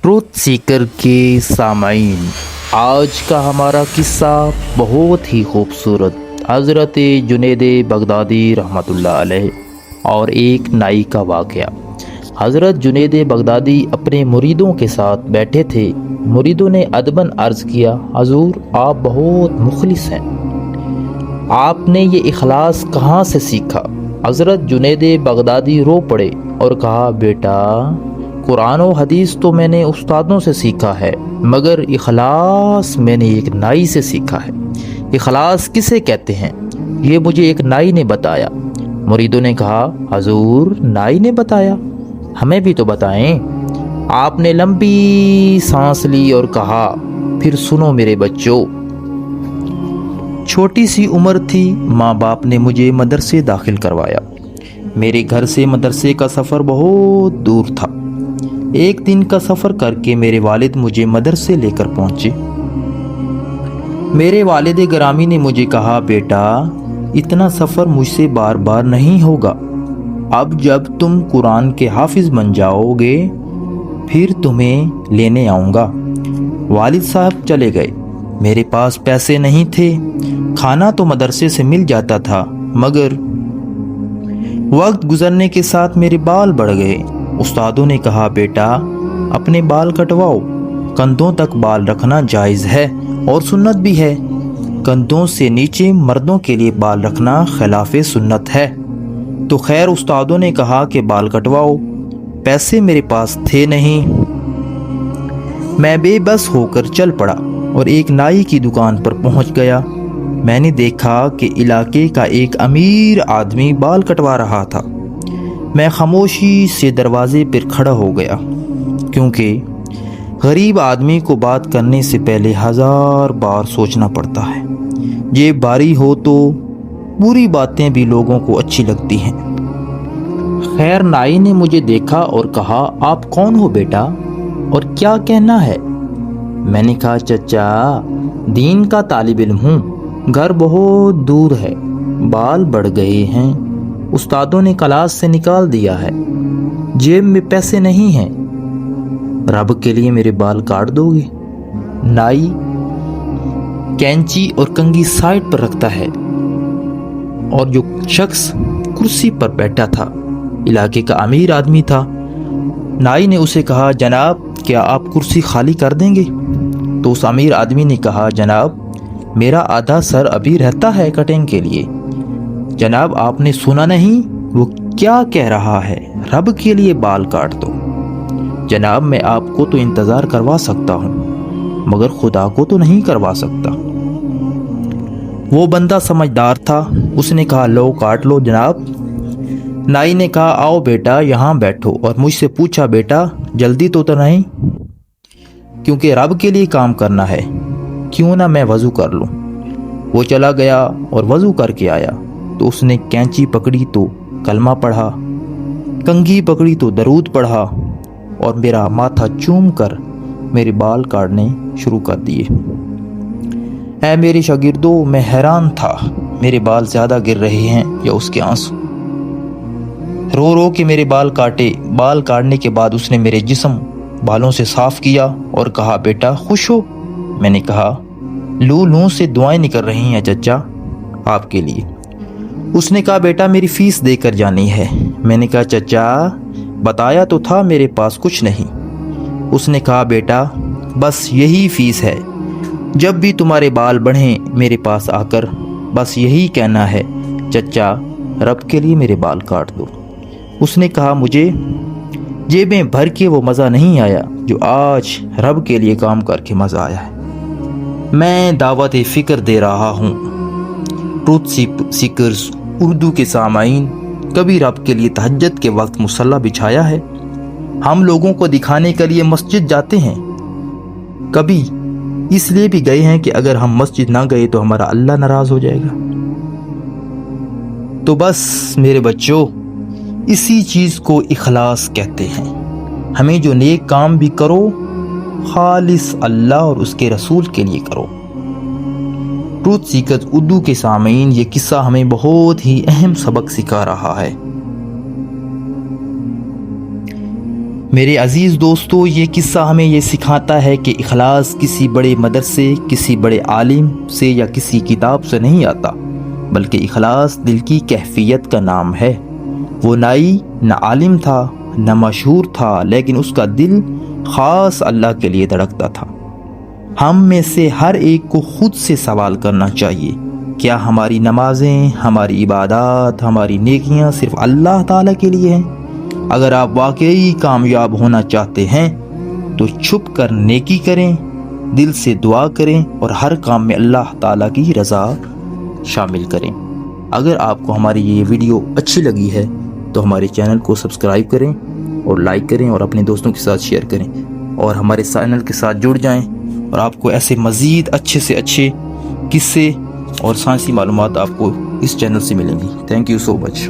Truth Sikar के सामाइन, आज का हमारा किस्सा बहुत ही खूबसूरत हज़रत जुनैद बगदादी रहमतुल्लाह अलैह और एक नाई का वाक़या। हज़रत जुनैद बगदादी अपने मुरीदों के साथ बैठे थे। मुरीदों ने अदबन अर्ज़ किया, हजूर आप बहुत मुखलिस हैं, आपने ये इखलास कहाँ से सीखा? हज़रत जुनैद बगदादी रो पड़े और कहा, बेटा कुरान और हदीस तो मैंने उस्तादों से सीखा है, मगर इखलास मैंने एक नाई से सीखा है। इखलास किसे कहते हैं ये मुझे एक नाई ने बताया। मुरीदों ने कहा, हजूर नाई ने बताया, हमें भी तो बताएं। आपने लंबी सांस ली और कहा, फिर सुनो मेरे बच्चों। छोटी सी उम्र थी, माँ बाप ने मुझे मदरसे दाखिल करवाया। मेरे घर से मदरसे का सफ़र बहुत दूर था। एक दिन का सफ़र करके मेरे वालिद मुझे मदरसे लेकर पहुँचे। मेरे वालिद ग्रामी ने मुझे कहा, बेटा इतना सफ़र मुझसे बार बार नहीं होगा, अब जब तुम कुरान के हाफिज़ बन जाओगे फिर तुम्हें लेने आऊँगा। वालिद साहब चले गए। मेरे पास पैसे नहीं थे। खाना तो मदरसे से मिल जाता था, मगर वक्त गुजरने के साथ मेरे बाल बढ़ गए। उस्तादों ने कहा, बेटा अपने बाल कटवाओ, कंधों तक बाल रखना जायज़ है और सुन्नत भी है। कंधों से नीचे मर्दों के लिए बाल रखना खिलाफ सुन्नत है। तो खैर उस्तादों ने कहा कि बाल कटवाओ। पैसे मेरे पास थे नहीं। मैं बेबस होकर चल पड़ा और एक नाई की दुकान पर पहुंच गया। मैंने देखा कि इलाके का एक अमीर आदमी बाल कटवा रहा था। मैं खामोशी से दरवाजे पर खड़ा हो गया, क्योंकि गरीब आदमी को बात करने से पहले 1000 बार सोचना पड़ता है। जेब भारी हो तो बुरी बातें भी लोगों को अच्छी लगती हैं। खैर नाई ने मुझे देखा और कहा, आप कौन हो बेटा और क्या कहना है? मैंने कहा, चचा दीन का तालिब इल्म हूँ, घर बहुत दूर है, बाल बढ़ गए हैं, उस्तादों ने क्लास से निकाल दिया है, जेब में पैसे नहीं हैं, रब के लिए मेरे बाल काट दोगे? नाई कैंची और कंघी साइड पर रखता है और जो शख्स कुर्सी पर बैठा था इलाके का अमीर आदमी था। नाई ने उसे कहा, जनाब क्या आप कुर्सी खाली कर देंगे? तो उस अमीर आदमी ने कहा, जनाब मेरा आधा सर अभी रहता है कटिंग के लिए। जनाब आपने सुना नहीं वो क्या कह रहा है, रब के लिए बाल काट दो। जनाब मैं आपको तो इंतज़ार करवा सकता हूँ, मगर खुदा को तो नहीं करवा सकता। वो बंदा समझदार था, उसने कहा, लो काट लो जनाब। नाई ने कहा, आओ बेटा यहाँ बैठो और मुझसे पूछा, बेटा जल्दी तो नहीं, क्योंकि रब के लिए काम करना है, क्यों ना मैं वज़ू कर लूँ। वो चला गया और वज़ू करके आया तो उसने कैंची पकड़ी तो कलमा पढ़ा, कंघी पकड़ी तो दरूद पढ़ा और मेरा माथा चूम कर मेरे बाल काटने शुरू कर दिए। ऐ मेरे शागिर्दों, मैं हैरान था, मेरे बाल ज़्यादा गिर रहे हैं या उसके आंसू। रो रो के मेरे बाल काटे। बाल काटने के बाद उसने मेरे जिस्म बालों से साफ़ किया और कहा, बेटा खुश हो? मैंने कहा, लू लू से दुआएं निकल रही हैं चचा आपके लिए। उसने कहा, बेटा मेरी फ़ीस देकर जानी है। मैंने कहा, चचा बताया तो था मेरे पास कुछ नहीं। उसने कहा, बेटा बस यही फ़ीस है, जब भी तुम्हारे बाल बढ़ें मेरे पास आकर बस यही कहना है, चचा रब के लिए मेरे बाल काट दो। उसने कहा, मुझे जेबें भर के वो मज़ा नहीं आया जो आज रब के लिए काम करके मज़ा आया है। मैं दावत फ़िक्र दे रहा हूँ। ट्रूथ सीकर्स उर्दू के सामाइन, कभी रब के लिए तहज्जुद के वक्त मुसल्ला बिछाया है? हम लोगों को दिखाने के लिए मस्जिद जाते हैं, कभी इसलिए भी गए हैं कि अगर हम मस्जिद ना गए तो हमारा अल्लाह नाराज़ हो जाएगा। तो बस मेरे बच्चों, इसी चीज़ को इखलास कहते हैं। हमें जो नेक काम भी करो खालिस अल्लाह और उसके रसूल के लिए करो। ट्रूथ सीकर्स उर्दू के सामीन, ये किस्सा हमें बहुत ही अहम सबक सिखा रहा है। میرے عزیز دوستو، یہ قصہ ہمیں یہ سکھاتا ہے کہ اخلاص کسی بڑے مدرسے، کسی بڑے عالم سے یا کسی کتاب سے نہیں آتا، بلکہ اخلاص دل کی کیفیت کا نام ہے۔ وہ نائی نہ عالم تھا نہ مشہور تھا، لیکن اس کا دل خاص اللہ کے لیے دھڑکتا تھا۔ ہم میں سے ہر ایک کو خود سے سوال کرنا چاہیے، کیا ہماری نمازیں، ہماری عبادات، ہماری نیکیاں صرف اللہ تعالیٰ کے لیے ہیں؟ اگر آپ واقعی کامیاب ہونا چاہتے ہیں تو چھپ کر نیکی کریں، دل سے دعا کریں اور ہر کام میں اللہ تعالیٰ کی رضا شامل کریں۔ اگر آپ کو ہماری یہ ویڈیو اچھی لگی ہے تو ہمارے چینل کو سبسکرائب کریں اور لائک کریں اور اپنے دوستوں کے ساتھ شیئر کریں، اور ہمارے چینل کے ساتھ جڑ جائیں، اور آپ کو ایسے مزید اچھے سے اچھے قصے اور سائنسی معلومات آپ کو اس چینل سے ملیں گی۔ Thank you so much.